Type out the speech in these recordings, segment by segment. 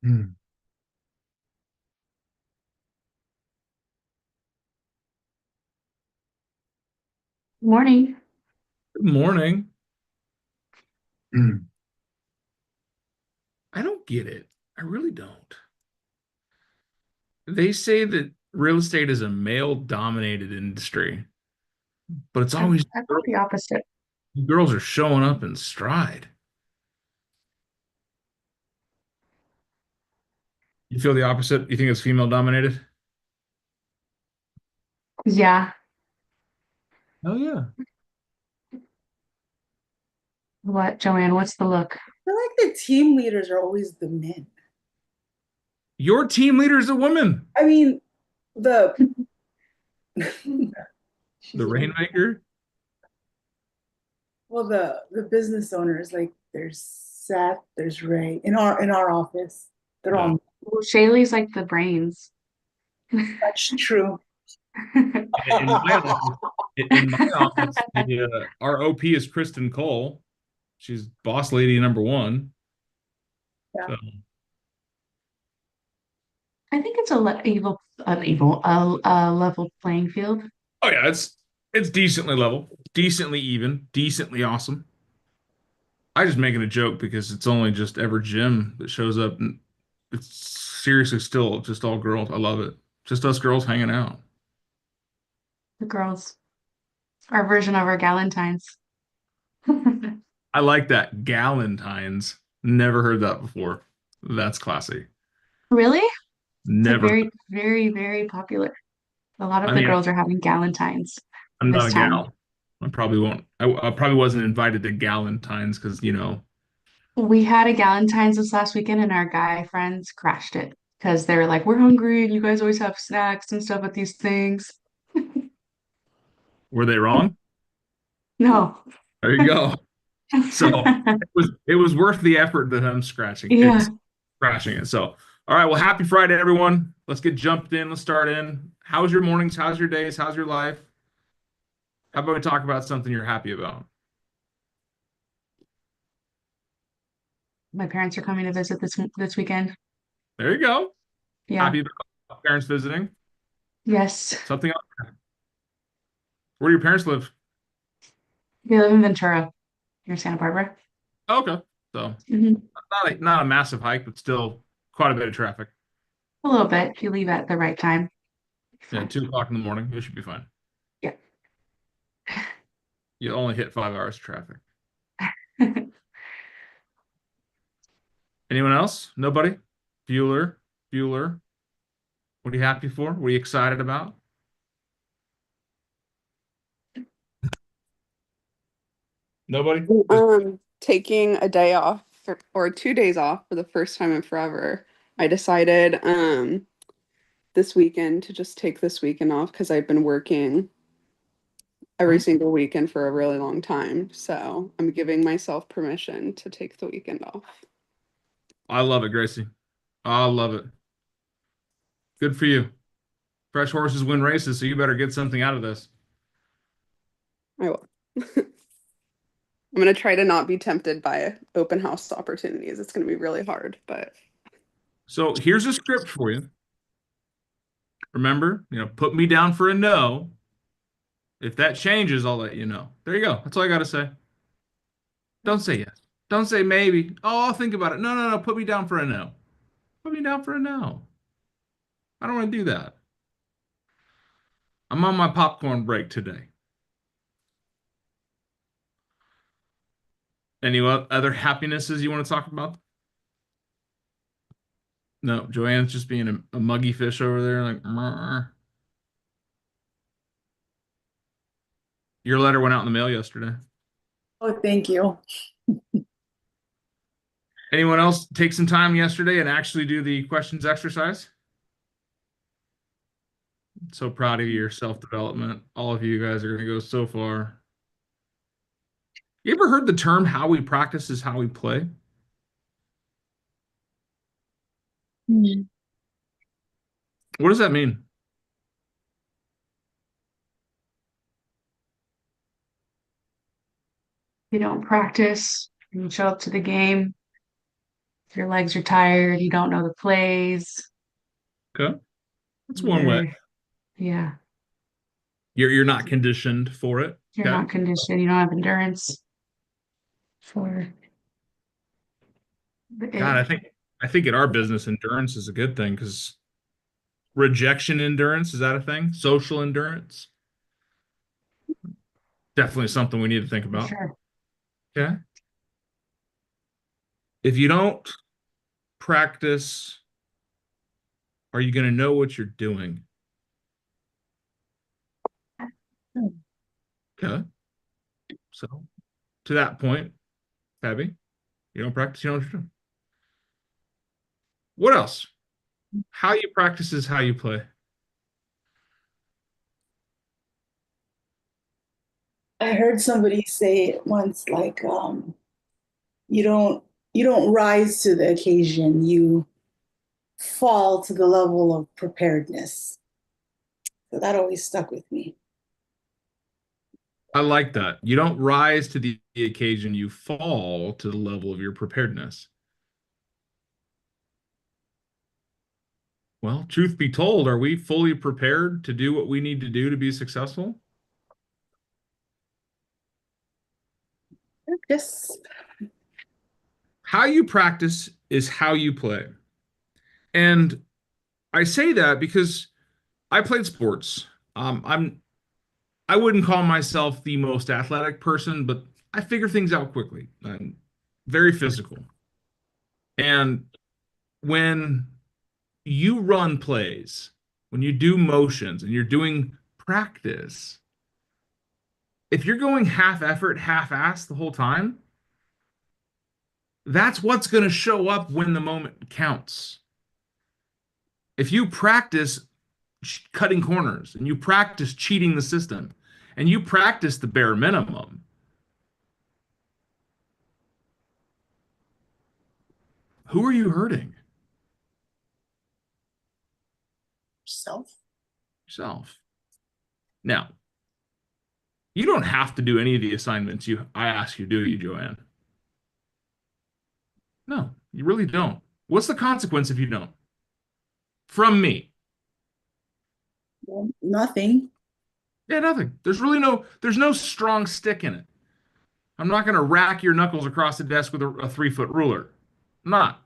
Mm. Morning. Good morning. Mm. I don't get it. I really don't. They say that real estate is a male-dominated industry, but it's I've, always I've got girls. the opposite. Girls are showing up in stride. You feel the opposite? You think it's female-dominated? Yeah. Oh yeah. What, Joanne? What's the look? Feel like the team leaders are always the men. Your team leader is a woman. I mean, the The she's rainmaker. well, the business owners, like there's Seth, there's Ray in our office. They're No. all Well, Shaylee's like the brains. That's true. In my office, in my office, our OP is Kristen Cole. She's boss lady number one. Yeah. So, I think it's a level playing field. oh yeah, it's decently level, decently even, decently awesome. I just making a joke because it's only just ever Jim that shows up, and it's seriously still just all girls. I love it. Just us girls hanging out. The girls, our version of our Galentines. I like that. Galentine's. Never heard that before. That's classy. Really? It's like Never. very, very, very popular. A lot of I the mean, girls are having Galentines I'm not this a time. gal. I probably won't. I probably wasn't invited to Galentine's because, We had a Galentine's this last weekend and our guy friends crashed it because they were like, we're hungry and you guys always have snacks and stuff at these things. were they wrong? No. There you go. So it was worth the effort that I'm scratching. Yeah. It's crashing it. So, all right. Well, happy Friday, everyone. Let's get jumped in. Let's start in. How's your mornings? How's your days? How's your life? How about we talk about something you're happy about? My parents are coming to visit this weekend. There you go. Yeah. Happy about parents visiting. Yes. Something else. Where do your parents live? They live in Ventura, near Santa Barbara. Oh, okay. So Hmm. not a massive hike, but still quite a bit of traffic. A little bit if you leave at the right time. Yeah, Fine. 2 o'clock in the morning. It should be fine. Yeah. You only hit 5 hours of traffic. Anyone else? Nobody? Bueller? Bueller? What are you happy for? What are you excited about? Nobody? Just Taking a day off or 2 days off for the first time in forever. I decided this weekend to just take this weekend off because I've been working every oh, single weekend for a really long time. So I'm giving myself permission to take the weekend off. I love it, Gracie. I love it. Good for you. Fresh horses win races, so you better get something out of this. I will. I'm gonna try to not be tempted by open house opportunities. It's gonna be really hard, but So here's a script for you. Remember, put me down for a no. If that changes, I'll let you know. There you go. That's all I got to say. Don't say yes. Don't say maybe. Oh, I'll think about it. No, no, no. Put me down for a no. Put me down for a no. I don't want to do that. I'm on my popcorn break today. Any other happinesses you want to talk about? No, Joanne's just being a muggy fish over there. Like, "Mrr." Your letter went out in the mail yesterday. Oh, thank you. Anyone else take some time yesterday and actually do the questions exercise? So proud of your self-development. All of you guys are going to go so far. You ever heard the term how we practice is how we play? Hmm. What does that mean? You don't practice, you show up to the game, If your legs are tired, you don't know the plays. Okay. That's one way. You're, yeah, You're not conditioned for it. you're Okay. not conditioned. You don't have endurance for God, it. I think in our business, endurance is a good thing because rejection endurance, is that a thing? Social endurance? Definitely something we need to think For about. sure. Okay. If you don't practice, are you going to know what you're doing? Okay. So to that point, Tabby, you don't practice, you don't know what you're doing. What else? How you practice is how you play. I heard somebody say it once, like, you don't you don't rise to the occasion, you fall to the level of preparedness. So that always stuck with me. I like that. You don't rise to the occasion, you fall to the level of your preparedness. Well, truth be told, are we fully prepared to do what we need to do to be successful? Yes. How you practice is how you play. And I say that because I played sports. I wouldn't call myself the most athletic person, but I figure things out quickly. I'm very physical. And when you run plays, when you do motions and you're doing practice, if you're going half effort, half ass the whole time, that's what's going to show up when the moment counts. If you practice cutting corners and you practice cheating the system and you practice the bare minimum, who are you hurting? Self. Yourself. Now, you don't have to do any of the assignments I ask you, do you, Joanne? No, you really don't. What's the consequence if you don't? From me. Well, nothing. Yeah, nothing. There's no strong stick in it. I'm not going to rack your knuckles across the desk with a 3-foot ruler. I'm not.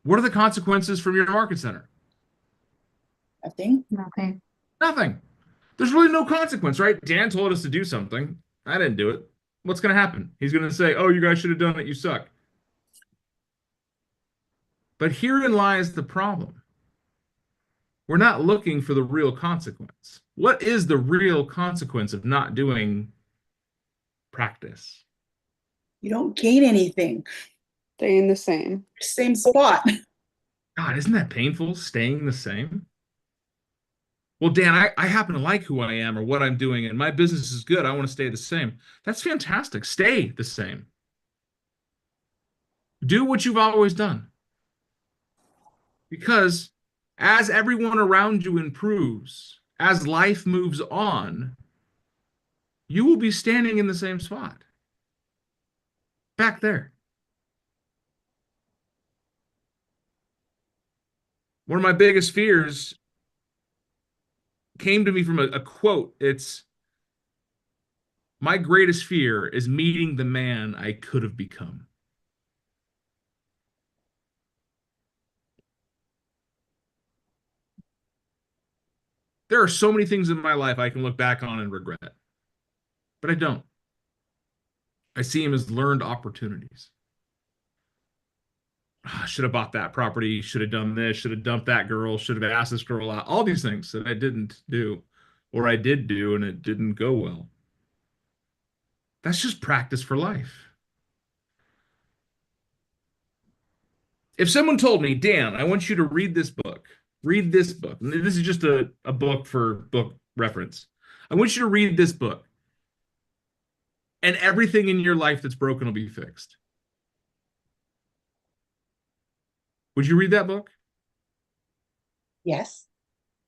What are the consequences from your market center? Nothing. Nothing. Nothing. There's really no consequence, right? Dan told us to do something. I didn't do it. What's going to happen? He's going to say, "Oh, you guys should have done it. You suck." But herein lies the problem. We're not looking for the real consequence. What is the real consequence of not doing practice? You don't gain anything. Staying the same. Same spot. God, isn't that painful, staying the same? Well, Dan, I happen to like who I am or what I'm doing, and my business is good. I want to stay the same. That's fantastic. Stay the same. Do what you've always done. Because as everyone around you improves, as life moves on, you will be standing in the same spot. Back there. One of my biggest fears came to me from a quote. It's my greatest fear is meeting the man I could have become. There are so many things in my life I can look back on and regret, but I don't. I see them as learned opportunities. Ah, should have bought that property, should have done this, should have dumped that girl, should have asked this girl out. All these things that I didn't do, or I did do and it didn't go well. That's just practice for life. If someone told me, Dan, I want you to read this book. And this is just a book for book reference. I want you to read this book, and everything in your life that's broken will be fixed. Would you read that book? Yes.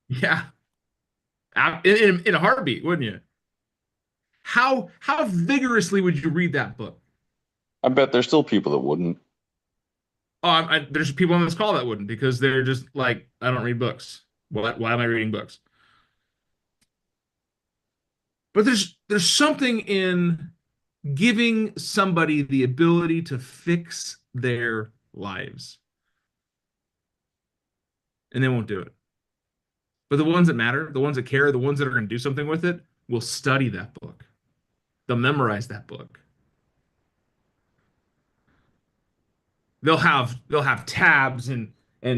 Yeah. In a heartbeat, wouldn't you? How vigorously would you read that book? I bet there's still people that wouldn't. Oh, there's people on this call that wouldn't because they're just like, I don't read books. Why am I reading books? But there's something in giving somebody the ability to fix their lives, and they won't do it. But the ones that matter, the ones that care, the ones that are going to do something with it, will study that book. They'll memorize that book. They'll have tabs and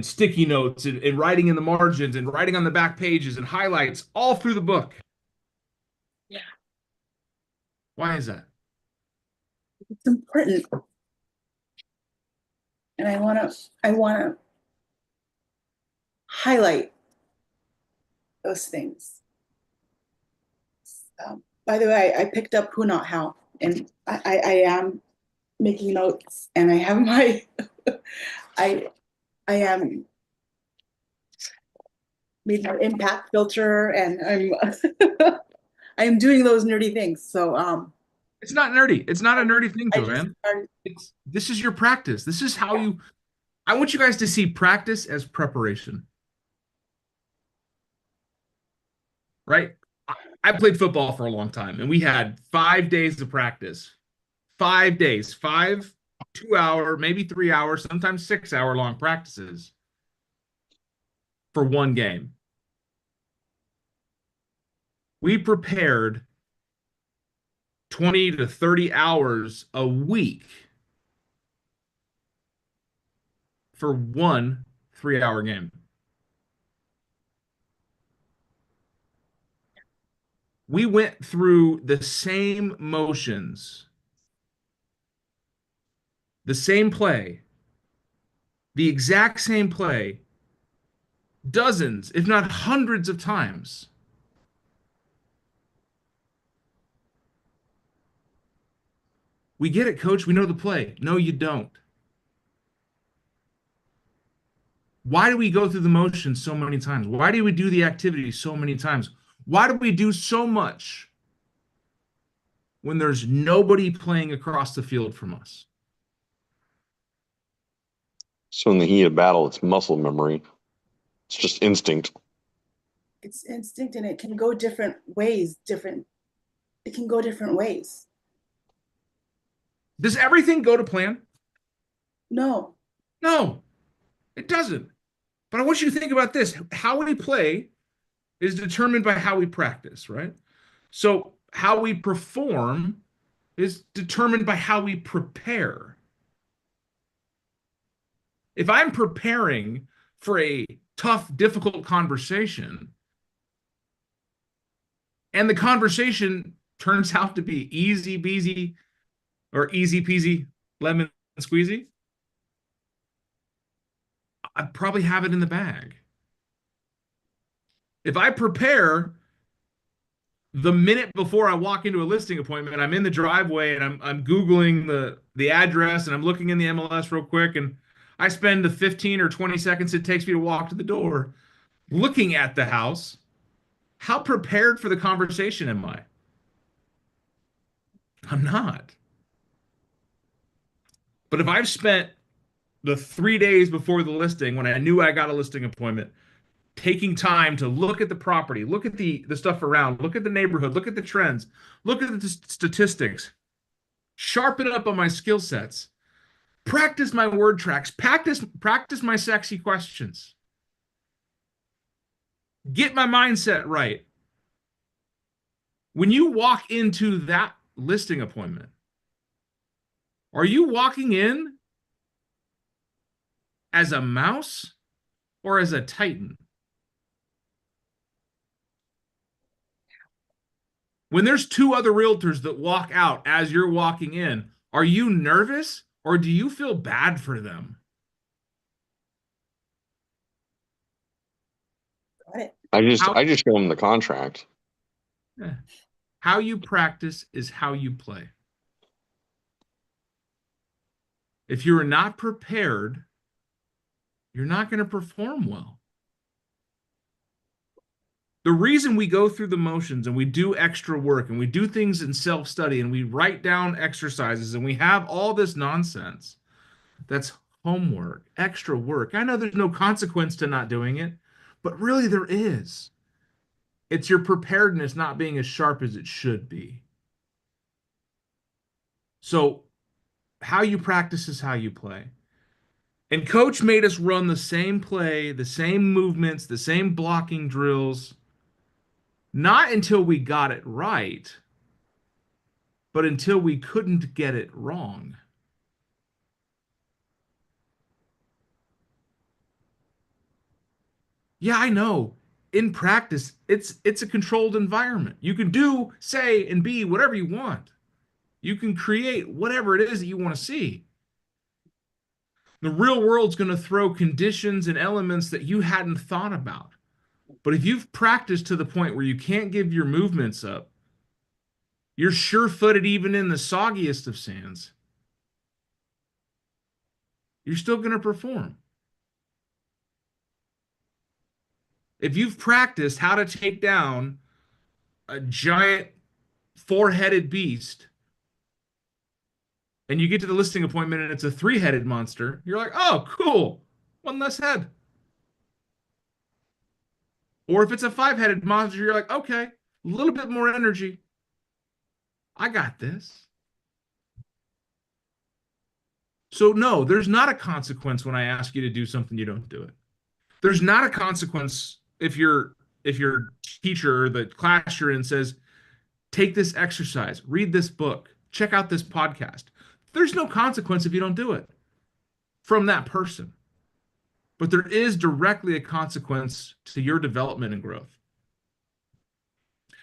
sticky notes and writing in the margins and writing on the back pages and highlights all through the book. Yeah. Why is that? It's important. And I wanna highlight those things. By the way, I picked up Who Not How, and I am making notes, and I have my I am made my impact filter, and I am doing those nerdy things. So It's not nerdy. It's not a nerdy thing, I just Joanne. started. This is your practice. This is how you. I want you guys to see practice as preparation, right? I played football for a long time, and we had 5 days of practice. 5 days, 2 hour, maybe 3 hour, sometimes 6 hour long practices for one game. We prepared 20 to 30 hours a week for one 3 hour game. We went through the same motions, the same play, the exact same play, dozens, if not hundreds of times. We get it, coach. We know the play. No, you don't. Why do we go through the motions so many times? Why do we do the activity so many times? Why do we do so much when there's nobody playing across the field from us? So in the heat of battle, it's muscle memory. It's just instinct. It's instinct, and it can go different ways. It can go different ways. Does everything go to plan? No, No, it doesn't. But I want you to think about this. How we play is determined by how we practice, right? So how we perform is determined by how we prepare. If I'm preparing for a tough, difficult conversation, and the conversation turns out to be easy peasy or easy peasy lemon squeezy, I probably have it in the bag. If I prepare the minute before I walk into a listing appointment, I'm in the driveway and I'm Googling the address and I'm looking in the MLS real quick, and I spend the 15 or 20 seconds it takes me to walk to the door looking at the house. How prepared for the conversation am I? I'm not. But if I've spent the 3 days before the listing, when I knew I got a listing appointment, taking time to look at the property, look at the stuff around, look at the neighborhood, look at the trends, look at the statistics, sharpen up on my skill sets, practice my word tracks, practice my sexy questions, get my mindset right. When you walk into that listing appointment, are you walking in as a mouse or as a titan? When there's two other realtors that walk out as you're walking in, are you nervous or do you feel bad for them? got it. How, I just show them the contract. how you practice is how you play. If you're not prepared, you're not going to perform well. The reason we go through the motions and we do extra work and we do things in self-study and we write down exercises and we have all this nonsense, that's homework, extra work. I know there's no consequence to not doing it, but really there is. It's your preparedness not being as sharp as it should be. So, how you practice is how you play. And coach made us run the same play, the same movements, the same blocking drills, not until we got it right, but until we couldn't get it wrong. Yeah, I know. In practice, it's a controlled environment. You can do, say, and be whatever you want. You can create whatever it is that you want to see. The real world's going to throw conditions and elements that you hadn't thought about. But if you've practiced to the point where you can't give your movements up, you're sure-footed even in the soggiest of sands, you're still going to perform. If you've practiced how to take down a giant four-headed beast and you get to the listing appointment and it's a three-headed monster, you're like, oh, cool, one less head. Or if it's a five-headed monster, you're like, okay, a little bit more energy. I got this. So no, there's not a consequence when I ask you to do something you don't do it. There's not a consequence if your teacher or the class you're in says, take this exercise, read this book, check out this podcast. There's no consequence if you don't do it from that person. But there is directly a consequence to your development and growth.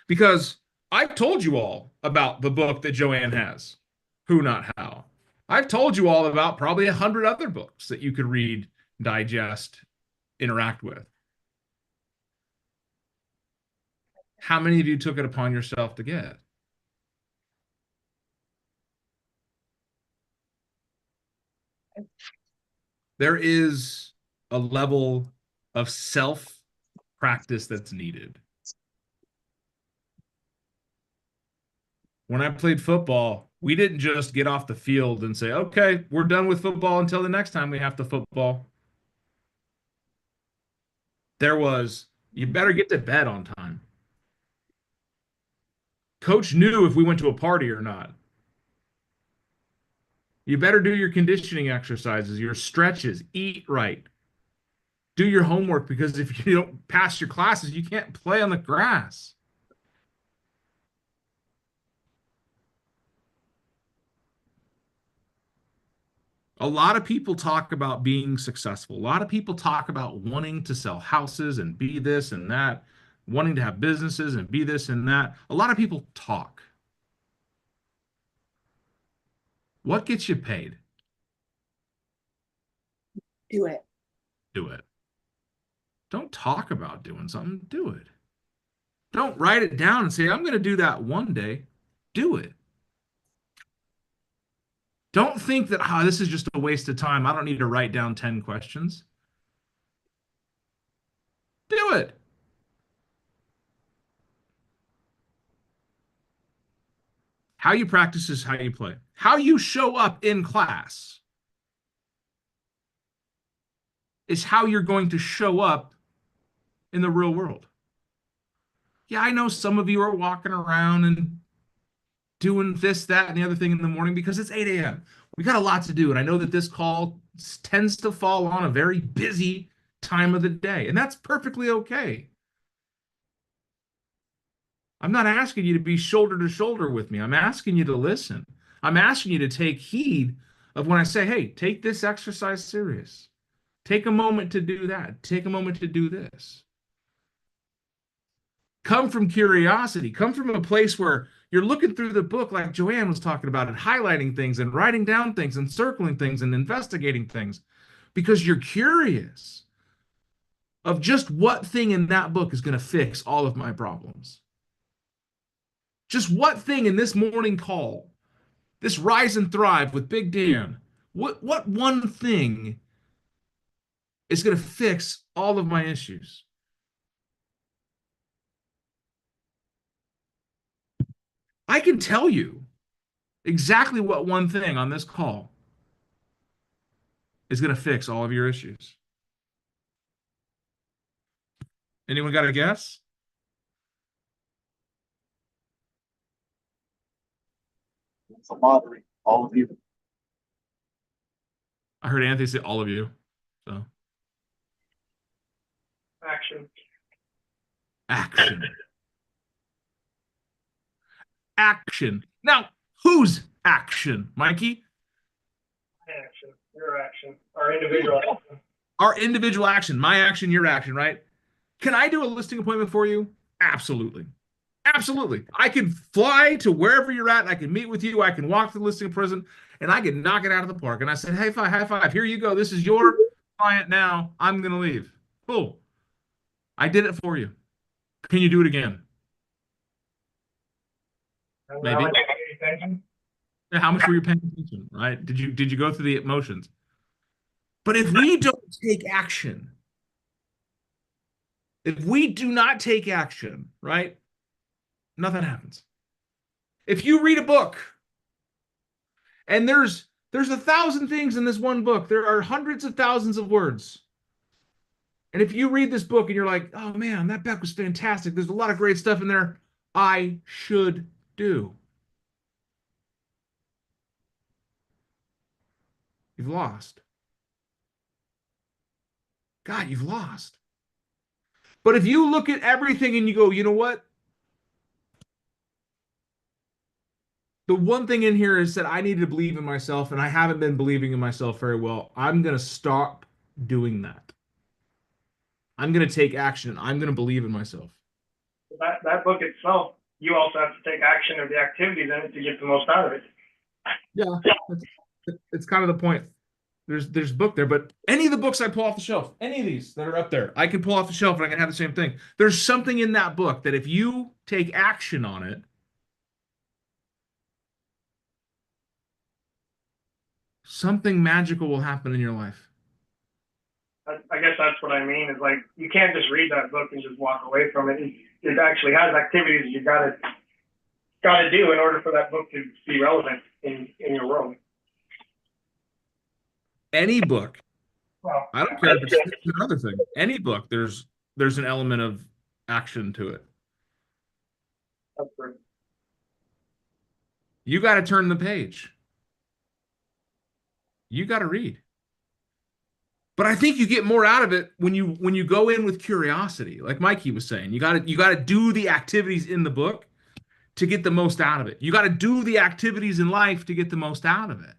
Because I've told you all about the book that Joanne has, Who Not How. I've told you all about probably 100 other books that you could read, digest, interact with. How many of you took it upon yourself to get? There is a level of self practice that's needed. When I played football, we didn't just get off the field and say, okay, we're done with football until the next time we have to football. There was, you better get to bed on time. Coach knew if we went to a party or not. You better do your conditioning exercises, your stretches, eat right. Do your homework because if you don't pass your classes, you can't play on the grass. A lot of people talk about being successful. A lot of people talk about wanting to sell houses and be this and that, wanting to have businesses and be this and that. A lot of people talk. What gets you paid? Do it. Do it. Don't talk about doing something, do it. Don't write it down and say, I'm going to do that one day. Do it. Don't think that, this is just a waste of time. I don't need to write down 10 questions. Do it. How you practice is how you play. How you show up in class is how you're going to show up in the real world. Yeah, I know some of you are walking around and doing this, that, and the other thing in the morning because it's 8 a.m. We got a lot to do. And I know that this call tends to fall on a very busy time of the day, and that's perfectly okay. I'm not asking you to be shoulder to shoulder with me. I'm asking you to listen. I'm asking you to take heed of when I say, hey, take this exercise serious. Take a moment to do that. Take a moment to do this. Come from curiosity. Come from a place where you're looking through the book like Joanne was talking about and highlighting things and writing down things and circling things and investigating things because you're curious of just what thing in that book is going to fix all of my problems. Just what thing in this morning call, this Rise and Thrive with Big Dan, what one thing is going to fix all of my issues? I can tell you exactly what one thing on this call is going to fix all of your issues. Anyone got a guess? It's a lottery. All of you. I heard Anthony say all of you. So Action. action. Action. Now, whose action, Mikey? Action. Your action. Our individual action. Our individual action, my action, your action, right? Can I do a listing appointment for you? Absolutely. Absolutely. I can fly to wherever you're at. I can meet with you. I can walk to the listing appointment and I can knock it out of the park. And I said, hey, high five. Here you go. This is your client now. I'm going to leave. Cool. I did it for you. Can you do it again? Maybe. Yeah, how much were you paying attention, right? Did you go through the emotions? But if we don't take action, if we do not take action, right? Nothing happens. If you read a book and there's 1,000 things in this one book, there are hundreds of thousands of words. And if you read this book and you're like, oh man, that book was fantastic. There's a lot of great stuff in there I should do. You've lost. God, you've lost. But if you look at everything and you go, you know what? The one thing in here is that I need to believe in myself, and I haven't been believing in myself very well. I'm going to stop doing that. I'm going to take action. I'm going to believe in myself. That book itself, you also have to take action of the activities in it to get the most out of it. Yeah, it's kind of the point. There's a book there, but any of the books I pull off the shelf, any of these that are up there, I can pull off the shelf and I can have the same thing. There's something in that book that if you take action on it, something magical will happen in your life. I guess that's what I mean, is like, you can't just read that book and just walk away from it. It actually has activities you gotta do in order for that book to be relevant in your world. Any book, Well, I don't care if it's another thing. Any book, there's an element of action to it. that's true. You got to turn the page. You got to read. But I think you get more out of it when you go in with curiosity. Like Mikey was saying, you got to do the activities in the book to get the most out of it. You got to do the activities in life to get the most out of it.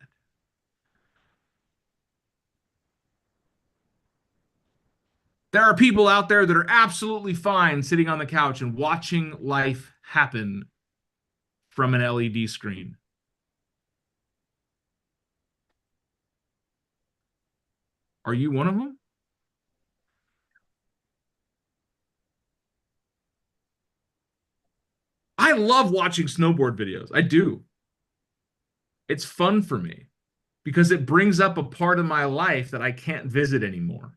There are people out there that are absolutely fine sitting on the couch and watching life happen from an LED screen. Are you one of them? I love watching snowboard videos. I do. It's fun for me because it brings up a part of my life that I can't visit anymore.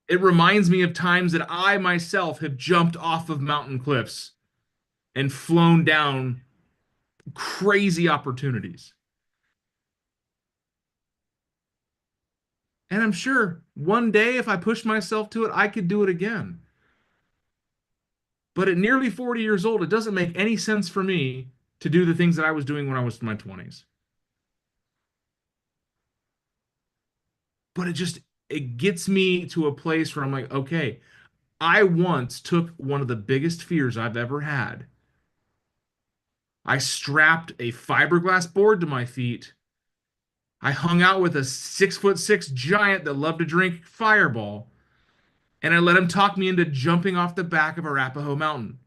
It reminds me of times that I myself have jumped off of mountain cliffs and flown down crazy opportunities. And I'm sure one day, if I push myself to it, I could do it again. But at nearly 40 years old, it doesn't make any sense for me to do the things that I was doing when I was in my 20s. But it gets me to a place where I'm like, okay, I once took one of the biggest fears I've ever had. I strapped a fiberglass board to my feet. I hung out with a 6'6" giant that loved to drink Fireball, and I let him talk me into jumping off the back of Arapahoe Mountain.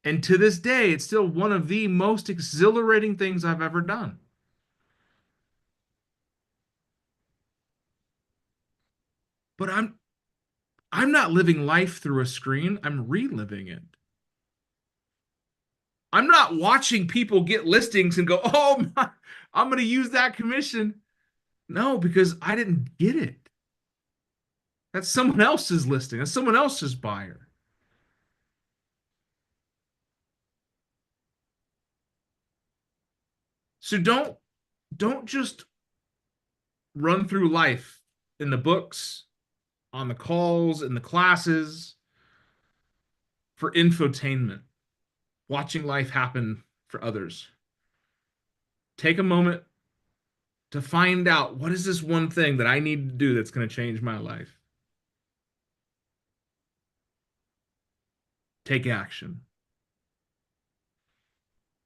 And to this day, it's still one of the most exhilarating things I've ever done. But I'm not living life through a screen. I'm reliving it. I'm not watching people get listings and go, "Oh my, I'm going to use that commission." No, because I didn't get it. That's someone else's listing. That's someone else's buyer. So don't just run through life in the books, on the calls, in the classes for infotainment, watching life happen for others. Take a moment to find out what is this one thing that I need to do that's going to change my life. Take action.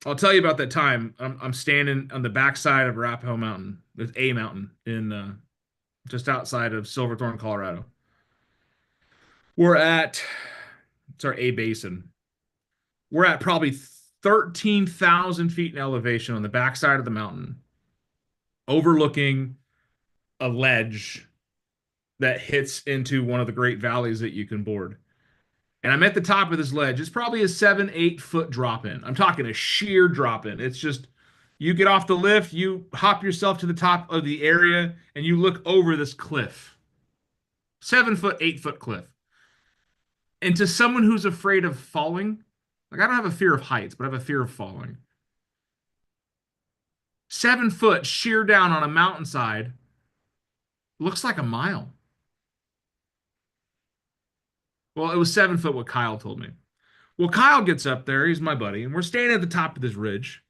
I'll tell you about that time. I'm standing on the backside of Arapahoe Mountain. There's a mountain in just outside of Silverthorne, Colorado. We're at it's our A basin. We're at probably 13,000 feet in elevation on the backside of the mountain, overlooking a ledge that hits into one of the great valleys that you can board. And I'm at the top of this ledge. It's probably a 7-8 foot drop in. I'm talking a sheer drop in. It's just you get off the lift, you hop yourself to the top of the area, and you look over this cliff. 7 foot, 8 foot cliff. And to someone who's afraid of falling, like I don't have a fear of heights, but I have a fear of falling. 7 foot sheer down on a mountainside looks like a mile. Well, it was 7 foot what Kyle told me. Well, Kyle gets up there. He's my buddy, and we're standing at the top of this ridge.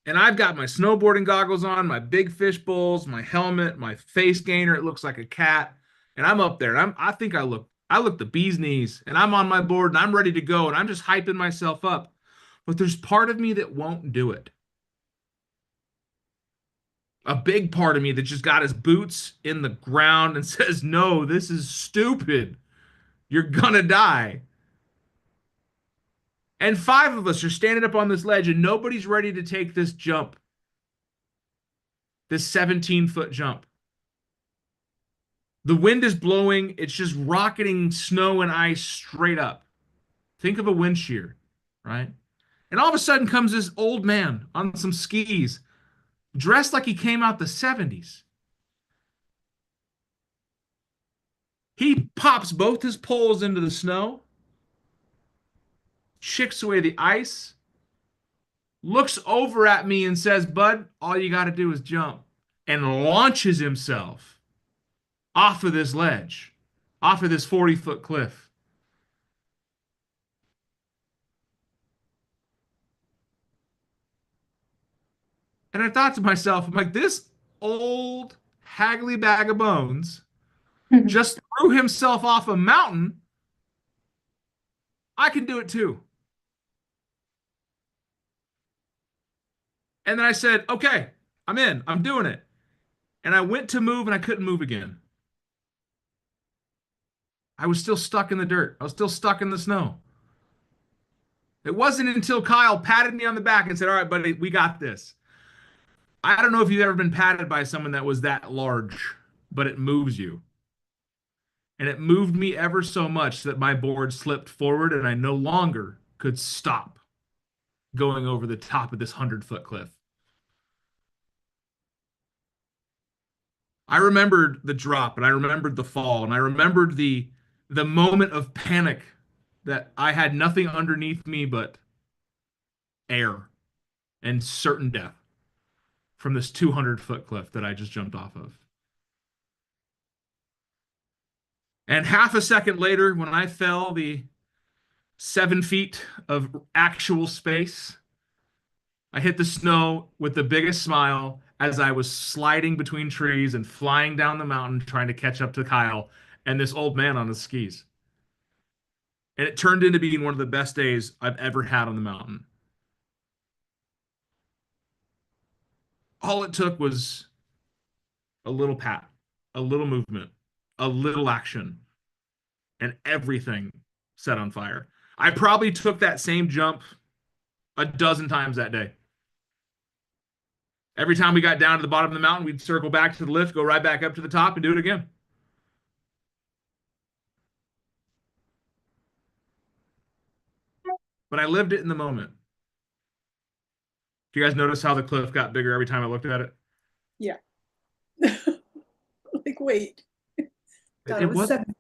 And I've got my snowboarding goggles on, my big fish bowls, my helmet, my face gainer. It looks like a cat. And I'm up there, and I think I look the bee's knees, and I'm on my board, and I'm ready to go, and I'm just hyping myself up. But there's part of me that won't do it. A big part of me that just got his boots in the ground and says, no, this is stupid. You're gonna die. And 5 of us are standing up on this ledge and nobody's ready to take this jump. This 17-foot jump. The wind is blowing. It's just rocketing snow and ice straight up. Think of a wind shear, right? And all of a sudden comes this old man on some skis, dressed like he came out the 70s. He pops both his poles into the snow, chicks away the ice, looks over at me and says, bud, all you got to do is jump, and launches himself off of this ledge, off of this 40-foot cliff. And I thought to myself, I'm like, this old haggly bag of bones just threw himself off a mountain. I can do it too. And then I said, okay, I'm in. I'm doing it. And I went to move and I couldn't move again. I was still stuck in the dirt. I was still stuck in the snow. It wasn't until Kyle patted me on the back and said, all right, buddy, we got this. I don't know if you've ever been patted by someone that was that large, but it moves you. And it moved me ever so much that my board slipped forward and I no longer could stop going over the top of this 100-foot cliff. I remembered the drop and I remembered the fall and I remembered the moment of panic that I had nothing underneath me but air and certain death from this 200-foot cliff that I just jumped off of. And half a second later, when I fell the 7 feet of actual space, I hit the snow with the biggest smile as I was sliding between trees and flying down the mountain trying to catch up to Kyle and this old man on his skis. And it turned into being one of the best days I've ever had on the mountain. All it took was a little pat, a little movement, a little action, and everything set on fire. I probably took that same jump a dozen times that day. Every time we got down to the bottom of the mountain, we'd circle back to the lift, go right back up to the top, and do it again. But I lived it in the moment. Do you guys notice how the cliff got bigger every time I looked at it? Yeah. Like, wait. God, It wasn't,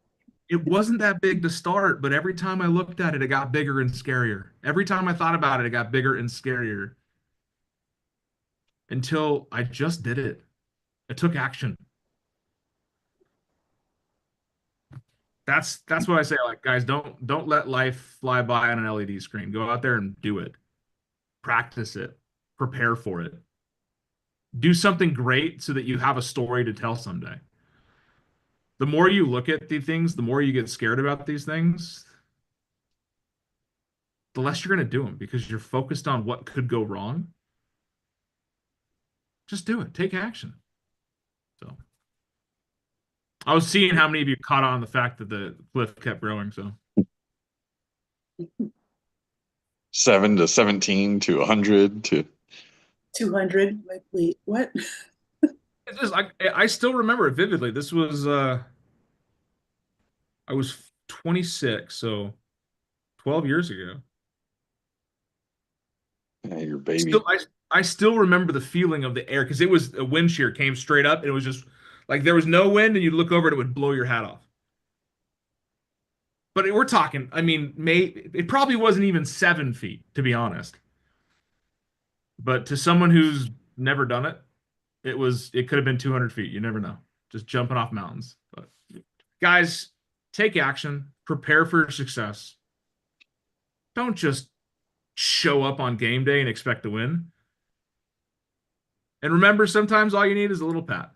it wasn't that big to start, but every time I looked at it, it got bigger and scarier. Every time I thought about it, it got bigger and scarier. until I just did it. I took action. That's what I say. Like, guys, don't let life fly by on an LED screen. Go out there and do it. Practice it. Prepare for it. Do something great so that you have a story to tell someday. The more you look at the things, the more you get scared about these things, the less you're going to do them because you're focused on what could go wrong. Just do it. Take action. So I was seeing how many of you caught on the fact that the cliff kept growing. So 7 to 17 to 100 to 200. Like, wait, what? it's just I still remember it vividly. This was I was 26, so 12 years ago. yeah, your baby. Still I still remember the feeling of the air because it was a wind shear came straight up and it was just like there was no wind and you'd look over it, it would blow your hat off. But we're talking, I mean, it probably wasn't even 7 feet, to be honest. But to someone who's never done it, it could have been 200 feet. You never know. Just jumping off mountains. But guys, take action, prepare for success. Don't just show up on game day and expect to win. And remember, sometimes all you need is a little pat.